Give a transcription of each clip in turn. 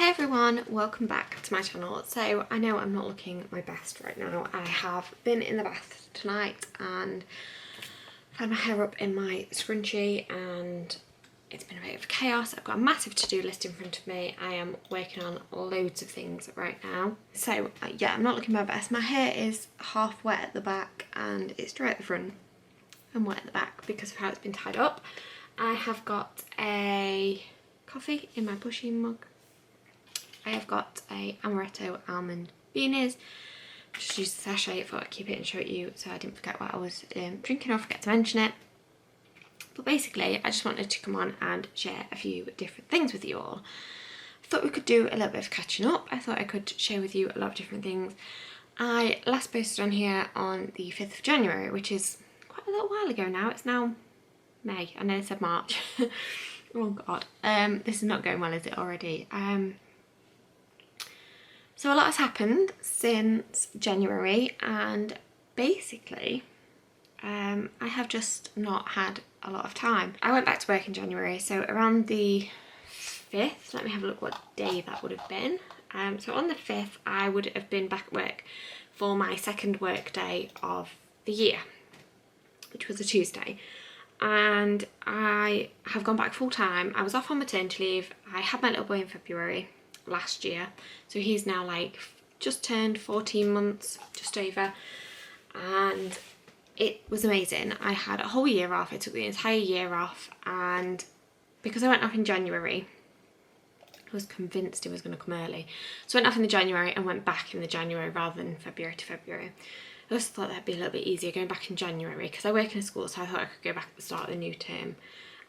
Hey everyone, welcome back to my channel. So I know I'm not looking my best right now. I have been in the bath tonight and I've had my hair up in my scrunchie and it's been a bit of chaos. I've got a massive to-do list in front of me. I am working on loads of things right now. So yeah, I'm not looking my best. My hair is half wet at the back and it's dry at the front and wet at the back because of how it's been tied up. I have got a coffee in my pushy mug. I have got a amaretto almond beanies. Just used the sachet, thought I'd keep it and show it you so I didn't forget what I was drinking or forget to mention it. But basically, I just wanted to come on and share a few different things with you all. I thought we could do a little bit of catching up. I thought I could share with you a lot of different things. I last posted on here on the 5th of January, which is quite a little while ago now. It's now May. I know I said March. Oh God. This is not going well, is it already? So a lot has happened since January and basically I have just not had a lot of time. I went back to work in January, so around the 5th, let me have a look what day that would have been. So on the 5th I would have been back at work for my second work day of the year, which was a Tuesday. And I have gone back full time. I was off on maternity leave. I had my little boy in February last year, so he's now like just turned 14 months, just over, and it was amazing. I had a whole year off. I took the entire year off, and because I went off in January, I was convinced it was going to come early, so I went off in the January and went back in the January rather than February to February. I also thought that'd be a little bit easier going back in January because I work in a school, so I thought I could go back at the start of the new term,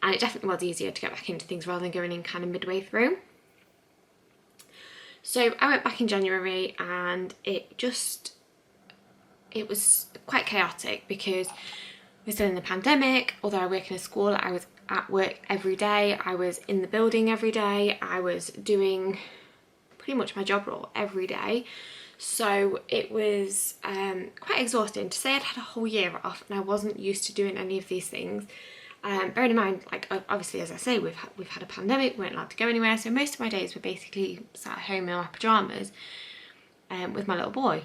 and it definitely was easier to get back into things rather than going in kind of midway through. So I went back in January and it was quite chaotic because we're still in the pandemic. Although I work in a school, I was at work every day. I was in the building every day. I was doing pretty much my job role every day. So it was quite exhausting. To say I'd had a whole year off and I wasn't used to doing any of these things. Bearing in mind, like obviously, as I say, we've had a pandemic, we weren't allowed to go anywhere, so most of my days were basically sat at home in my pyjamas with my little boy.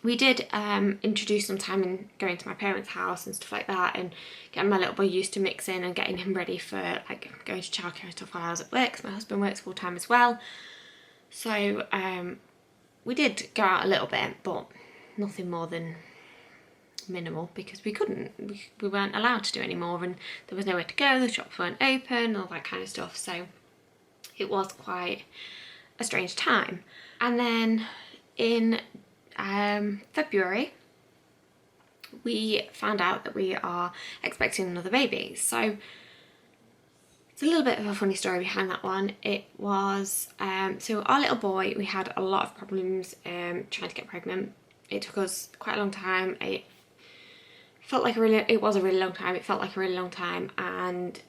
We did introduce some time in going to my parents' house and stuff like that, and getting my little boy used to mixing and getting him ready for like going to childcare and stuff while I was at work, because my husband works full time as well. So we did go out a little bit, but nothing more than minimal because we weren't allowed to do any more, and there was nowhere to go, the shops weren't open, all that kind of stuff, so it was quite a strange time. And then in February we found out that we are expecting another baby. So it's a little bit of a funny story behind that one. It was so our little boy, we had a lot of problems trying to get pregnant. It took us quite a long time. It was a really long time. It felt like a really long time, and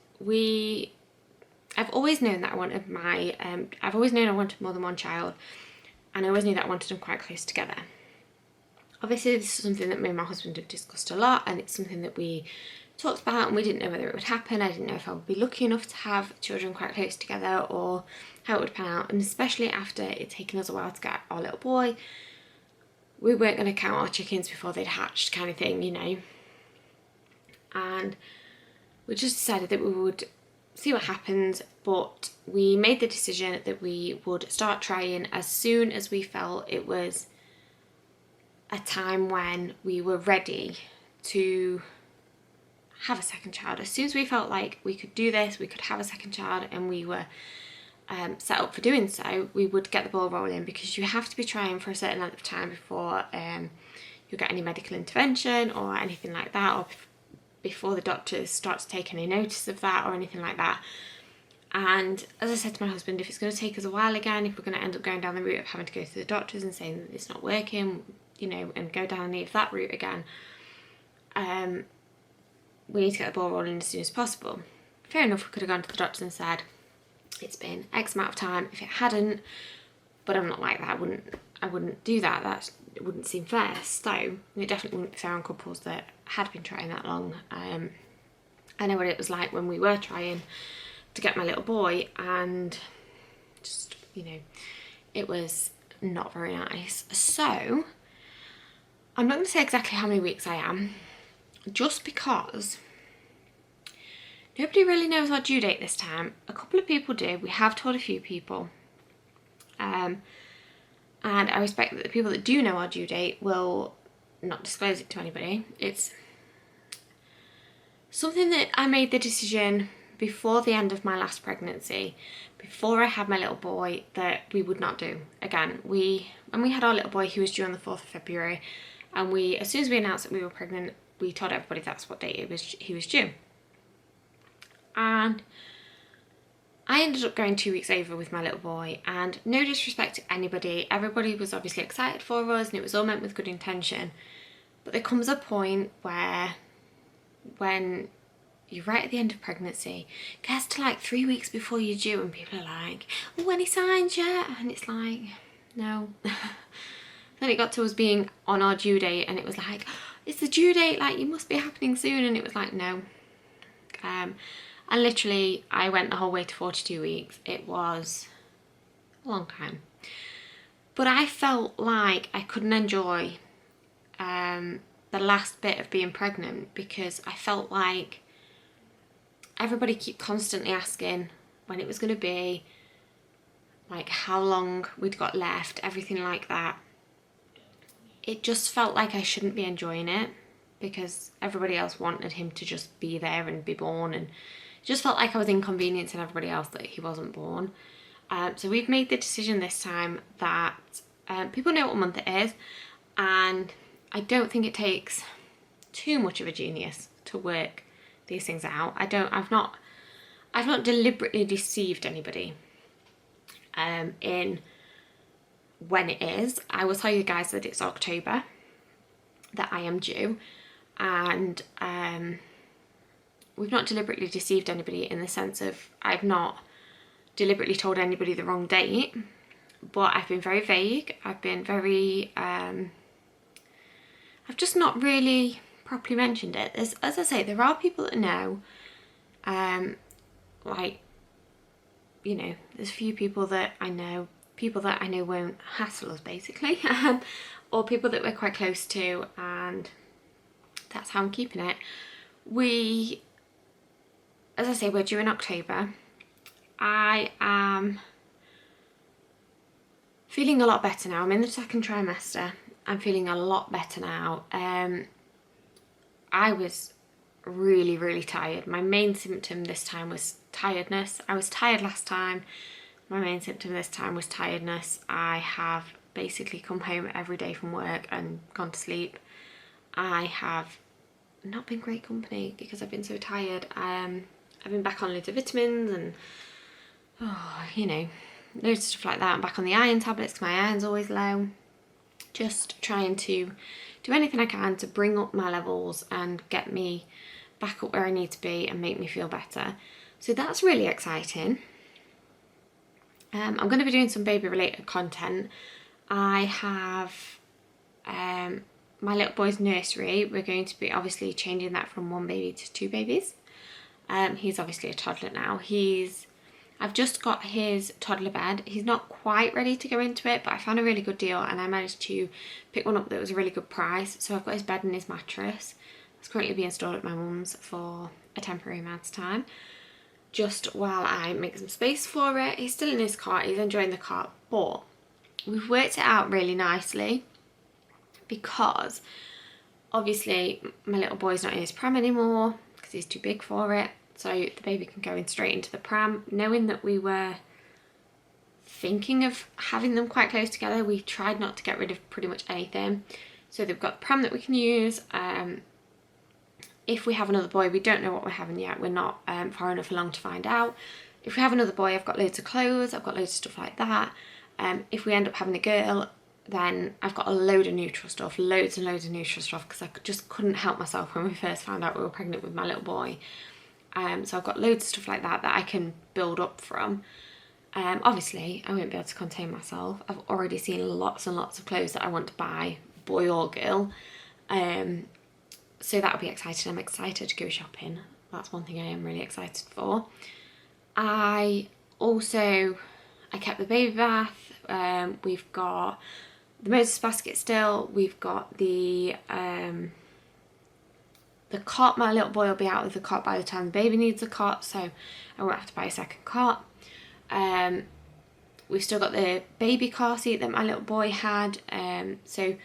I've always known that I wanted I wanted more than one child, and I always knew that I wanted them quite close together. Obviously, this is something that me and my husband have discussed a lot, and it's something that we talked about, and we didn't know whether it would happen. I didn't know if I would be lucky enough to have children quite close together or how it would pan out, and especially after it taken us a while to get our little boy, we weren't going to count our chickens before they'd hatched, kind of thing, you know. And we just decided that we would see what happens, but we made the decision that we would start trying as soon as we felt it was a time when we were ready to have a second child. As soon as we felt like we could do this, we could have a second child, and we were set up for doing so, we would get the ball rolling, because you have to be trying for a certain length of time before you get any medical intervention or anything like that, or before the doctors start to take any notice of that or anything like that. And as I said to my husband, if it's going to take us a while again, if we're going to end up going down the route of having to go to the doctors and saying that it's not working, you know, and go down any of that route again, we need to get the ball rolling as soon as possible. Fair enough, we could have gone to the doctors and said, it's been X amount of time if it hadn't, but I'm not like that. I wouldn't do that. It wouldn't seem fair. So it definitely wouldn't be fair on couples that had been trying that long. I know what it was like when we were trying to get my little boy, and just you know, it was not very nice. So I'm not going to say exactly how many weeks I am, just because nobody really knows our due date this time. A couple of people do. We have told a few people. And I respect that the people that do know our due date will not disclose it to anybody. It's something that I made the decision before the end of my last pregnancy, before I had my little boy, that we would not do again. When we had our little boy, he was due on the 4th of February, and as soon as we announced that we were pregnant, we told everybody that's what date he was due. And I ended up going 2 weeks over with my little boy, and no disrespect to anybody, everybody was obviously excited for us and it was all meant with good intention. But there comes a point where, when you're right at the end of pregnancy, it gets to like 3 weeks before you're due and people are like, oh, any signs yet? And it's like, no. Then it got to us being on our due date and it was like, it's the due date, like you must be happening soon. And it was like, no. And literally I went the whole way to 42 weeks. It was a long time. But I felt like I couldn't enjoy the last bit of being pregnant, because I felt like everybody kept constantly asking when it was going to be, like how long we'd got left, everything like that. It just felt like I shouldn't be enjoying it, because everybody else wanted him to just be there and be born, and it just felt like I was inconveniencing everybody else that he wasn't born. So we've made the decision this time that people know what month it is, and I don't think it takes too much of a genius to work these things out. I've not deliberately deceived anybody in when it is. I will tell you guys that it's October that I am due, and we've not deliberately deceived anybody in the sense of I've not deliberately told anybody the wrong date, but I've been very vague. I've been very I've just not really properly mentioned it. As I say, there are people that know, like, you know, there's a few people that I know won't hassle us, basically, or people that we're quite close to, and that's how I'm keeping it. As I say, we're due in October. I am feeling a lot better now. I'm in the second trimester. I'm feeling a lot better now. I was really, really tired. My main symptom this time was tiredness. I was tired last time. My main symptom this time was tiredness. I have basically come home every day from work and gone to sleep. I have not been great company because I've been so tired. I've been back on loads of vitamins and, you know, loads of stuff like that. I'm back on the iron tablets because my iron's always low. Just trying to do anything I can to bring up my levels and get me back up where I need to be and make me feel better. So that's really exciting. I'm going to be doing some baby related content. I have my little boy's nursery. We're going to be obviously changing that from 1 baby to 2 babies. He's obviously a toddler now. I've just got his toddler bed. He's not quite ready to go into it, but I found a really good deal and I managed to pick one up that was a really good price. So I've got his bed and his mattress. It's currently being stored at my mum's for a temporary amount of time, just while I make some space for it. He's still in his cot, he's enjoying the cot, but we've worked it out really nicely because obviously my little boy's not in his pram anymore because he's too big for it. So the baby can go in straight into the pram. Knowing that we were thinking of having them quite close together, we tried not to get rid of pretty much anything. So they've got the pram that we can use. If we have another boy, we don't know what we're having yet. We're not far enough along to find out. If we have another boy, I've got loads of clothes. I've got loads of stuff like that. If we end up having a girl, then I've got a load of neutral stuff, loads and loads of neutral stuff, because I just couldn't help myself when we first found out we were pregnant with my little boy. So I've got loads of stuff like that I can build up from. Obviously, I won't be able to contain myself. I've already seen lots and lots of clothes that I want to buy, boy or girl. So that'll be exciting. I'm excited to go shopping. That's one thing I am really excited for. I I kept the baby bath. We've got the Moses basket still. We've got the cot. My little boy will be out of the cot by the time the baby needs a cot, so I won't have to buy a second cot. We've still got the baby car seat that my little boy had, so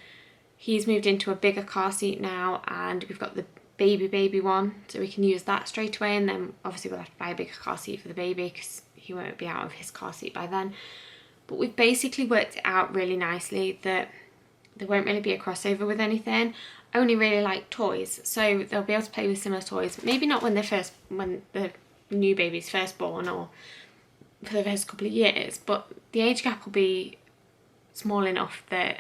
he's moved into a bigger car seat now, and we've got the baby one, so we can use that straight away. And then obviously we'll have to buy a bigger car seat for the baby because he won't be out of his car seat by then. But we've basically worked it out really nicely that there won't really be a crossover with anything. I only really like toys, so they'll be able to play with similar toys. Maybe not when the new baby's first born or for the first couple of years, but the age gap will be small enough that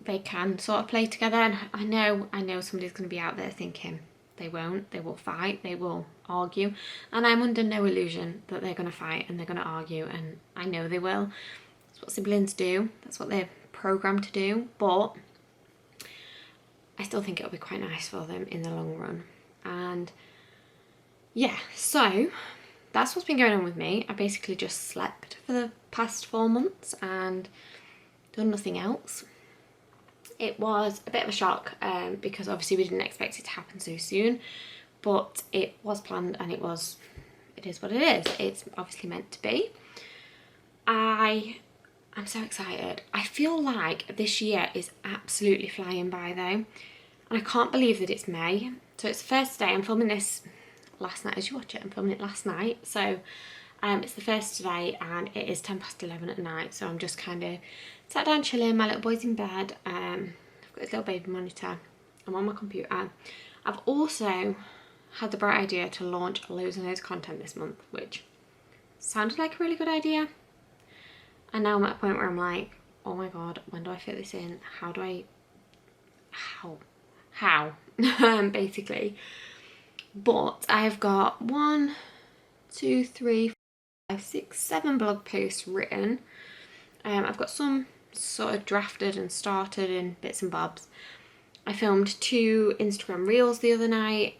they can sort of play together. And I know somebody's going to be out there thinking they won't, they will fight, they will argue, and I'm under no illusion that they're going to fight and they're going to argue, and I know they will. That's what siblings do, that's what they're programmed to do, but I still think it'll be quite nice for them in the long run. And yeah, so that's what's been going on with me. I basically just slept for the past 4 months and done nothing else. It was a bit of a shock because obviously we didn't expect it to happen so soon, but it was planned, and it is what it is. It's obviously meant to be. I'm so excited. I feel like this year is absolutely flying by though, and I can't believe that it's May. So it's the first day. I'm filming this last night as you watch it. I'm filming it last night, so it's the first today, and it is 11:10 at night. So I'm just kind of sat down chilling. My little boy's in bed. I've got his little baby monitor. I'm on my computer. I've also had the bright idea to launch loads and loads of content this month, which sounded like a really good idea. And now I'm at a point where I'm like, oh my god, when do I fit this in? How? Basically. But I've got 1, 2, 3, 4, 5, 6, 7 blog posts written. I've got some sort of drafted and started in bits and bobs. I filmed 2 Instagram reels the other night.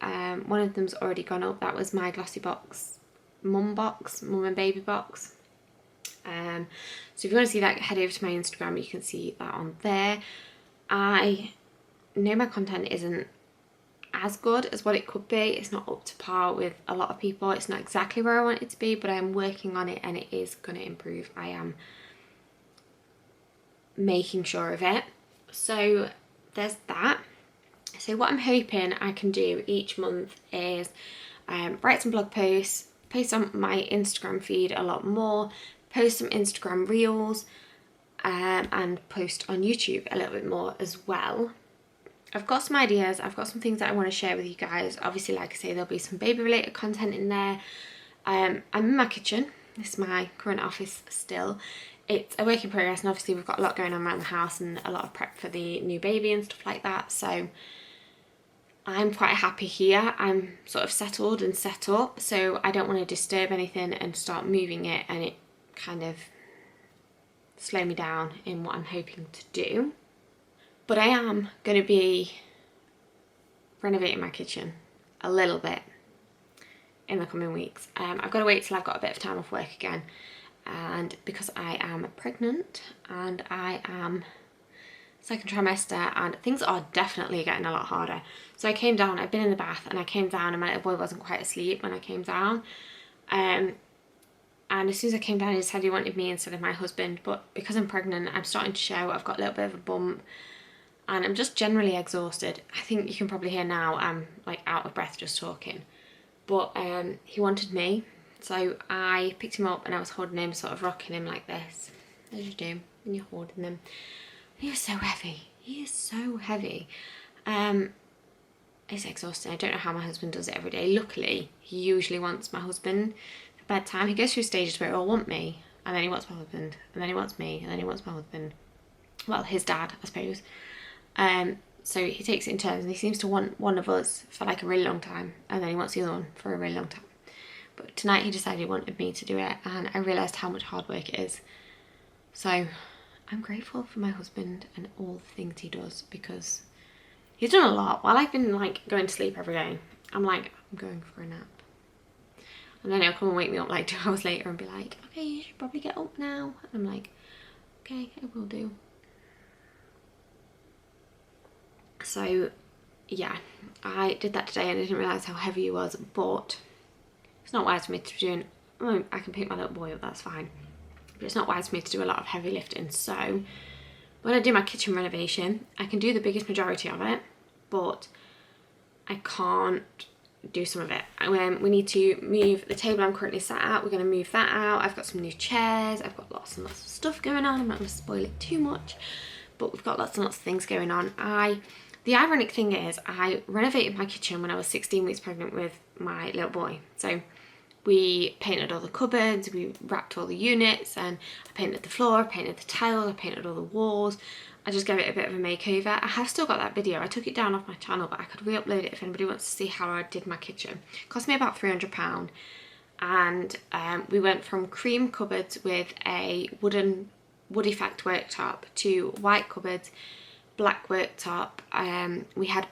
One of them's already gone up. That was my glossy box mum and baby box. So if you want to see that, head over to my Instagram. You can see that on there. I know my content isn't as good as what it could be. It's not up to par with a lot of people. It's not exactly where I want it to be, but I'm working on it, and it is going to improve. I am making sure of it. So there's that. So what I'm hoping I can do each month is write some blog posts, post on my Instagram feed a lot more, post some Instagram reels, and post on YouTube a little bit more as well. I've got some ideas, I've got some things that I want to share with you guys. Obviously, like I say, there'll be some baby related content in there. I'm in my kitchen. This is my current office still. It's a work in progress, and obviously we've got a lot going on around the house and a lot of prep for the new baby and stuff like that. So I'm quite happy here. I'm sort of settled and set up, so I don't want to disturb anything and start moving it and it kind of slow me down in what I'm hoping to do. But I am going to be renovating my kitchen a little bit in the coming weeks. I've got to wait till I've got a bit of time off work again, and because I am pregnant and I am second trimester and things are definitely getting a lot harder. So I came down, I've been in the bath, and I came down and my little boy wasn't quite asleep when I came down. And as soon as I came down, he decided he wanted me instead of my husband. But because I'm pregnant, I'm starting to show. I've got a little bit of a bump and I'm just generally exhausted. I think you can probably hear now I'm like out of breath just talking. But he wanted me, so I picked him up and I was holding him, sort of rocking him like this, as you do when you're holding them. He was so heavy. He is so heavy. It's exhausting. I don't know how my husband does it every day. Luckily, he usually wants my husband for bedtime. He goes through stages where he'll want me, and then he wants my husband, and then he wants me, and then he wants my husband. Well, his dad, I suppose. So he takes it in turns, and he seems to want one of us for like a really long time, and then he wants the other one for a really long time. But tonight he decided he wanted me to do it, and I realised how much hard work it is. So I'm grateful for my husband and all the things he does, because he's done a lot. While I've been like going to sleep every day, I'm like, I'm going for a nap. And then he'll come and wake me up like 2 hours later and be like, okay, you should probably get up now. And I'm like, okay, I will do. So yeah, I did that today and I didn't realise how heavy it was, but it's not wise for me to be doing, I can pick my little boy up, that's fine. But it's not wise for me to do a lot of heavy lifting. So when I do my kitchen renovation, I can do the biggest majority of it, but I can't do some of it. We need to move the table I'm currently sat at. We're going to move that out. I've got some new chairs. I've got lots and lots of stuff going on. I'm not going to spoil it too much, but we've got lots and lots of things going on. The ironic thing is I renovated my kitchen when I was 16 weeks pregnant with my little boy. So we painted all the cupboards, we wrapped all the units, and I painted the floor, I painted the tiles, I painted all the walls. I just gave it a bit of a makeover. I have still got that video. I took it down off my channel, but I could re-upload it if anybody wants to see how I did my kitchen. It cost me about £300, and we went from cream cupboards with a wood effect worktop to white cupboards, black worktop. We had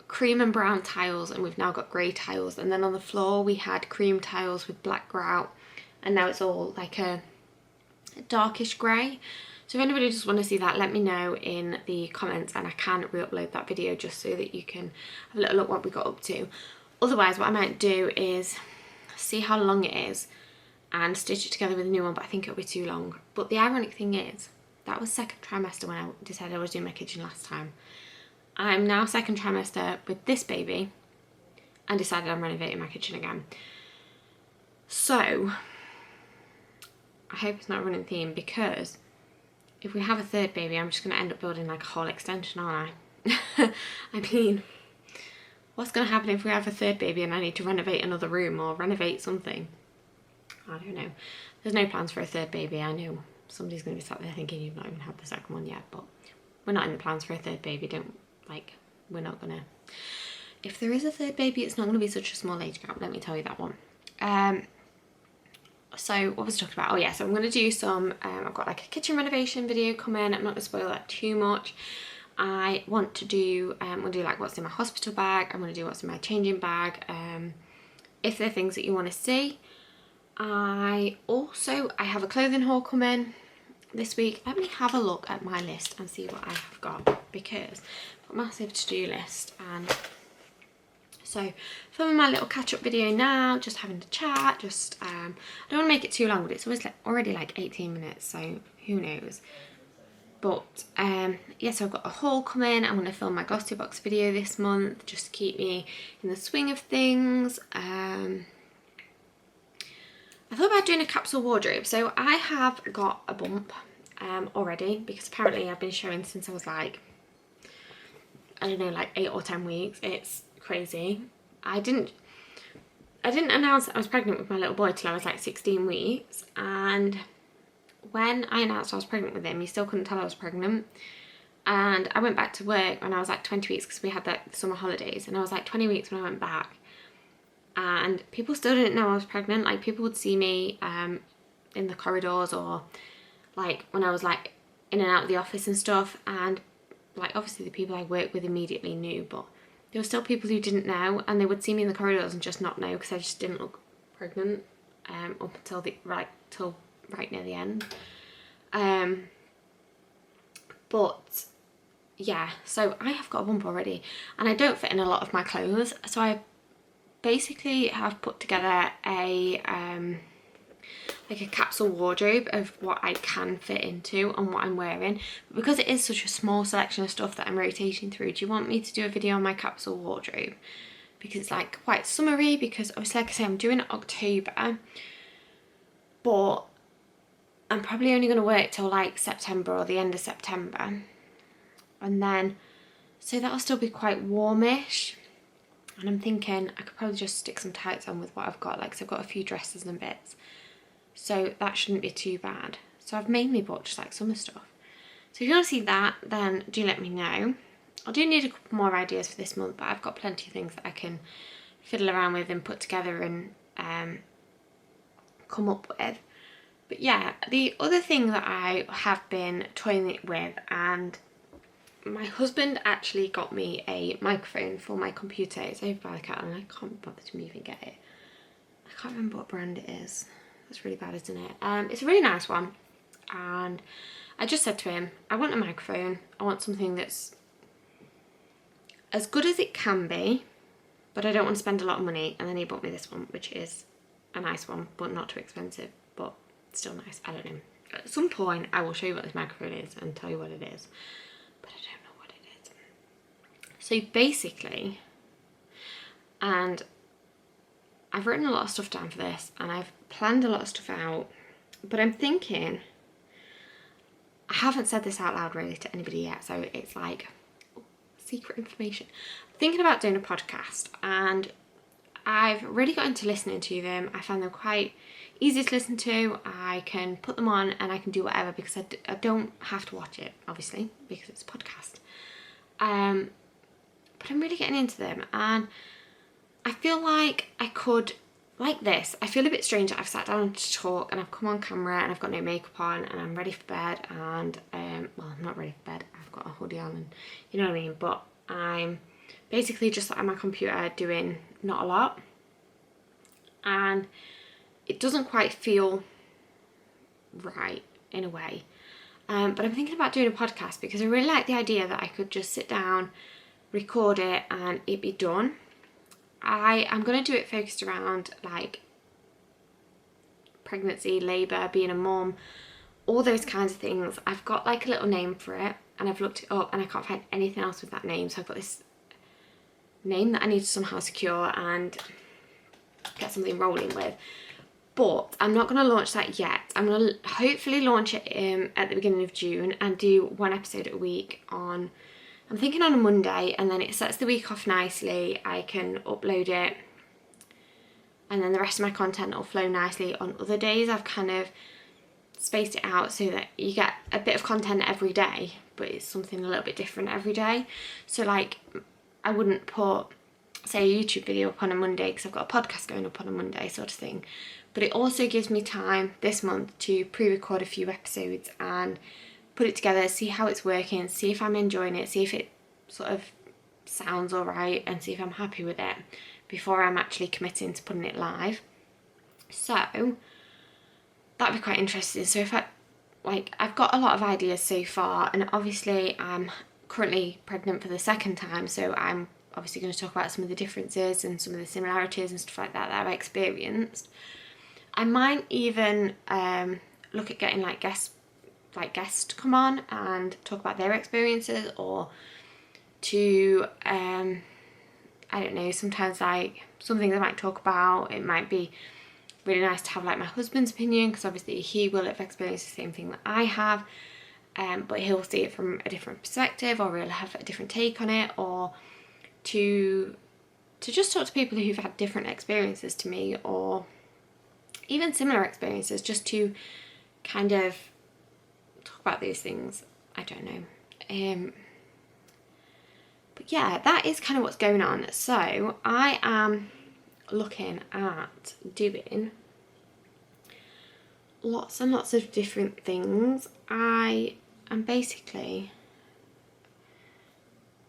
cream and brown tiles, and we've now got grey tiles, and then on the floor we had cream tiles with black grout, and now it's all like a darkish grey. So if anybody just want to see that, let me know in the comments and I can re-upload that video just so that you can have a little look what we got up to. Otherwise, what I might do is see how long it is and stitch it together with a new one, but I think it'll be too long. But the ironic thing is, that was second trimester when I decided I was doing my kitchen last time. I'm now second trimester with this baby and decided I'm renovating my kitchen again. So I hope it's not a running theme, because if we have a third baby, I'm just going to end up building like a whole extension, aren't I? I mean, what's going to happen if we have a third baby and I need to renovate another room or renovate something? I don't know. There's no plans for a third baby. I know somebody's going to be sat there thinking you've not even had the second one yet, but we're not in the plans for a third baby. We're not going to. If there is a third baby, it's not going to be such a small age gap, let me tell you that one. So what was I talking about? Oh yeah, so I'm going to do some, I've got like a kitchen renovation video coming. I'm not going to spoil that too much. I want to do, I'm going to do like what's in my hospital bag. I'm going to do what's in my changing bag. If there are things that you want to see. I have a clothing haul coming this week. Let me have a look at my list and see what I have got, because I've got a massive to-do list. And so filming my little catch-up video now, just having a chat, just I don't want to make it too long, but it's always already like 18 minutes, so who knows. But yeah, so I've got a haul coming. I'm going to film my glossy box video this month just to keep me in the swing of things. I thought about doing a capsule wardrobe. So I have got a bump already, because apparently I've been showing since I was like, I don't know, like 8 or 10 weeks. It's crazy. I didn't announce that I was pregnant with my little boy till I was like 16 weeks, and when I announced I was pregnant with him, he still couldn't tell I was pregnant. And I went back to work when I was like 20 weeks, because we had that summer holidays, and I was like 20 weeks when I went back, and people still didn't know I was pregnant. Like, people would see me in the corridors, or like when I was like in and out of the office and stuff, and like obviously the people I work with immediately knew, but there were still people who didn't know, and they would see me in the corridors and just not know, because I just didn't look pregnant up until right near the end. But yeah, so I have got a bump already, and I don't fit in a lot of my clothes, so I basically have put together a like a capsule wardrobe of what I can fit into and what I'm wearing. But because it is such a small selection of stuff that I'm rotating through, do you want me to do a video on my capsule wardrobe? Because it's like quite summery, because obviously, like I say, I'm doing it October, but I'm probably only going to work till like September or the end of September, and then so that'll still be quite warmish. And I'm thinking I could probably just stick some tights on with what I've got, like, so I've got a few dresses and bits, so that shouldn't be too bad. So I've mainly bought just like summer stuff. So if you want to see that, then do let me know. I do need a couple more ideas for this month, but I've got plenty of things that I can fiddle around with and put together and come up with. But yeah, the other thing that I have been toying with, and my husband actually got me a microphone for my computer. It's over by the cat, and I can't bother to even get it. I can't remember what brand it is. That's really bad, isn't it? It's a really nice one, and I just said to him, I want a microphone. I want something that's as good as it can be, but I don't want to spend a lot of money. And then he bought me this one, which is a nice one, but not too expensive, but still nice. I don't know. At some point, I will show you what this microphone is and tell you what it is, but I don't know what it is. So basically, and I've written a lot of stuff down for this, and I've planned a lot of stuff out, but I'm thinking, I haven't said this out loud really to anybody yet, so it's like secret information. I'm thinking about doing a podcast, and I've really got into listening to them. I find them quite easy to listen to. I can put them on and I can do whatever, because I don't have to watch it, obviously, because it's a podcast. But I'm really getting into them, and I feel like I could, like this, I feel a bit strange that I've sat down to talk and I've come on camera and I've got no makeup on and I'm ready for bed, and well, I'm not ready for bed, I've got a hoodie on, and you know what I mean, but I'm basically just sat on my computer doing not a lot, and it doesn't quite feel right in a way. But I'm thinking about doing a podcast because I really like the idea that I could just sit down, record it, and it be done. I'm going to do it focused around like pregnancy, labour, being a mum, all those kinds of things. I've got like a little name for it, and I've looked it up and I can't find anything else with that name, so I've got this name that I need to somehow secure and get something rolling with. But I'm not going to launch that yet. I'm going to hopefully launch it at the beginning of June and do one episode a week on, I'm thinking on a Monday, and then it sets the week off nicely. I can upload it, and then the rest of my content will flow nicely on other days. I've kind of spaced it out so that you get a bit of content every day, but it's something a little bit different every day. So like, I wouldn't put, say, a YouTube video up on a Monday because I've got a podcast going up on a Monday, sort of thing. But it also gives me time this month to pre-record a few episodes and put it together, see how it's working, see if I'm enjoying it, see if it sort of sounds all right, and see if I'm happy with it before I'm actually committing to putting it live. So that'd be quite interesting. So if I've got a lot of ideas so far, and obviously I'm currently pregnant for the second time, so I'm obviously going to talk about some of the differences and some of the similarities and stuff like that that I've experienced. I might even look at getting guests to come on and talk about their experiences, or to I don't know, sometimes like something they might talk about, it might be really nice to have like my husband's opinion, because obviously he will have experienced the same thing that I have, but he'll see it from a different perspective, or he'll have a different take on it, or to just talk to people who've had different experiences to me, or even similar experiences, just to kind of talk about those things. I don't know. But yeah, that is kind of what's going on. So I am looking at doing lots and lots of different things. I am basically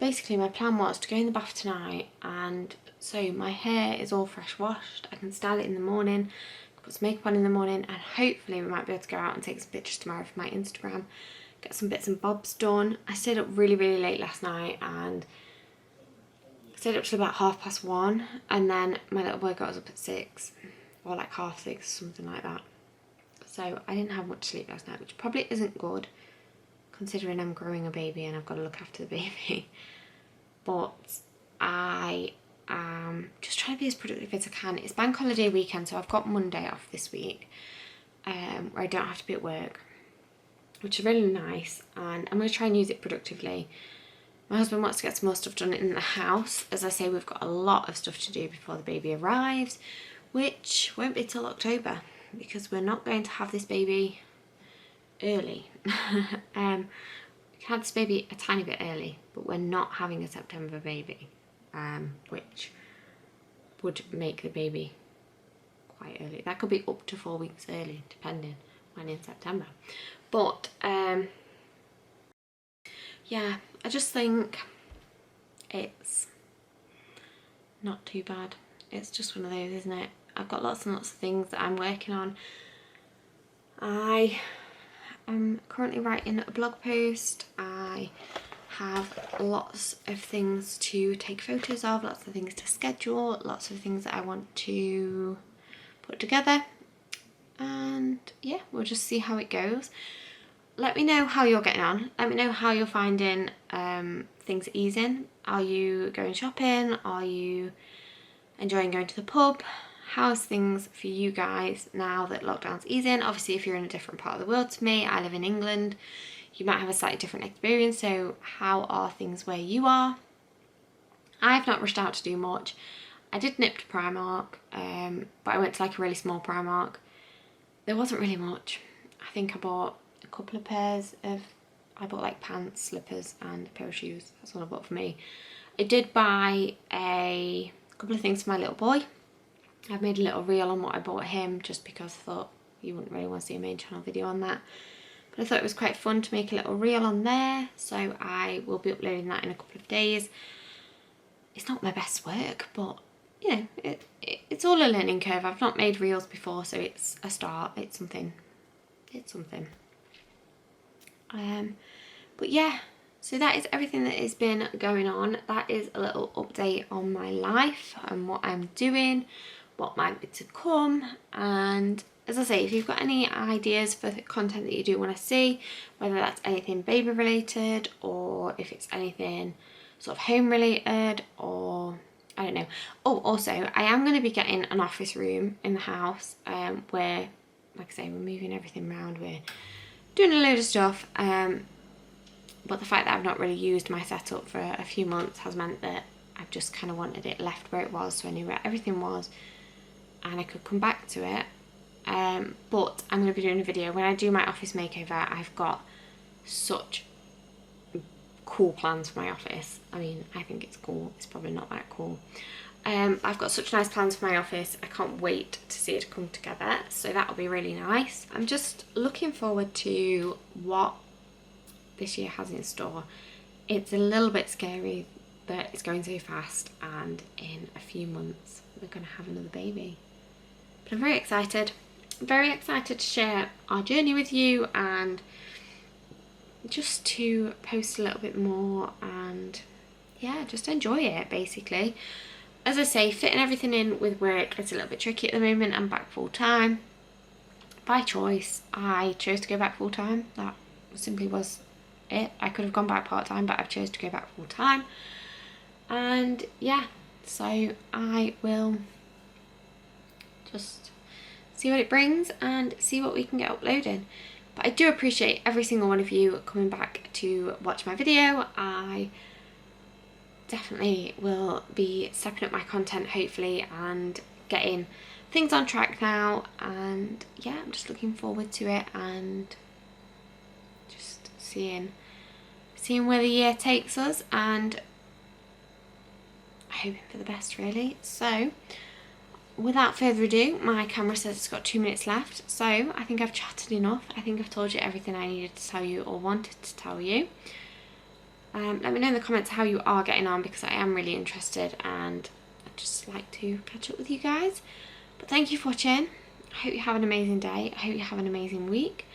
my plan was to go in the bath tonight, and so my hair is all fresh washed. I can style it in the morning, put some makeup on in the morning, and hopefully we might be able to go out and take some pictures tomorrow for my Instagram, get some bits and bobs done. I stayed up really late last night, and stayed up till about 1:30, and then my little boy got us up at 6, or like 6:30, something like that. So I didn't have much sleep last night, which probably isn't good considering I'm growing a baby and I've got to look after the baby. But I am just trying to be as productive as I can. It's bank holiday weekend, so I've got Monday off this week, where I don't have to be at work, which is really nice, and I'm going to try and use it productively. My husband wants to get some more stuff done in the house. As I say, we've got a lot of stuff to do before the baby arrives, which won't be till October, because we're not going to have this baby early. We can have this baby a tiny bit early, but we're not having a September baby, which would make the baby quite early. That could be up to 4 weeks early, depending when in September. But yeah, I just think it's not too bad. It's just one of those, isn't it? I've got lots and lots of things that I'm working on. I am currently writing a blog post. I have lots of things to take photos of, lots of things to schedule, lots of things that I want to put together, and yeah, we'll just see how it goes. Let me know how you're getting on. Let me know how you're finding things easing. Are you going shopping? Are you enjoying going to the pub? How's things for you guys now that lockdown's easing? Obviously, if you're in a different part of the world to me, I live in England, you might have a slightly different experience, so how are things where you are? I've not rushed out to do much. I did nip to Primark, but I went to like a really small Primark. There wasn't really much. I think I bought a couple of pairs of, I bought like pants, slippers and a pair of shoes. That's all I bought for me. I did buy a couple of things for my little boy. I've made a little reel on what I bought him just because I thought you wouldn't really want to see a main channel video on that. But I thought it was quite fun to make a little reel on there, so I will be uploading that in a couple of days. It's not my best work, but you know, it's all a learning curve. I've not made reels before, so it's a start. It's something. But yeah, so that is everything that has been going on. That is a little update on my life and what I'm doing, what might be to come. And as I say, if you've got any ideas for the content that you do want to see, whether that's anything baby related or if it's anything sort of home related, or I don't know. Oh, also, I am going to be getting an office room in the house where, like I say, we're moving everything around, we're doing a load of stuff. But the fact that I've not really used my setup for a few months has meant that I've just kind of wanted it left where it was, so I knew where everything was and I could come back to it. But I'm going to be doing a video when I do my office makeover. I've got such cool plans for my office. I mean, I think it's cool. It's probably not that cool. I've got such nice plans for my office. I can't wait to see it come together. So that'll be really nice. I'm just looking forward to what this year has in store. It's a little bit scary that it's going so fast, and in a few months we're going to have another baby. But I'm very excited. Very excited to share our journey with you and just to post a little bit more and yeah, just enjoy it basically. As I say, fitting everything in with work is a little bit tricky at the moment. I'm back full time by choice. I chose to go back full time. That simply was it. I could have gone back part time, but I've chose to go back full time. And yeah, so I will just see what it brings and see what we can get uploaded. But I do appreciate every single one of you coming back to watch my video. I definitely will be stepping up my content hopefully and getting things on track now, and yeah, I'm just looking forward to it and just seeing where the year takes us, and hoping for the best really. So without further ado, my camera says it's got 2 minutes left, so I think I've chatted enough. I think I've told you everything I needed to tell you or wanted to tell you. Let me know in the comments how you are getting on, because I am really interested and I'd just like to catch up with you guys. But thank you for watching. I hope you have an amazing day. I hope you have an amazing week.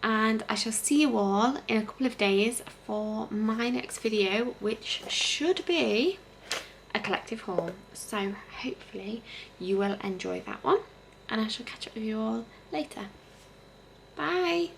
And I shall see you all in a couple of days for my next video, which should be a collective haul. So hopefully you will enjoy that one. And I shall catch up with you all later. Bye.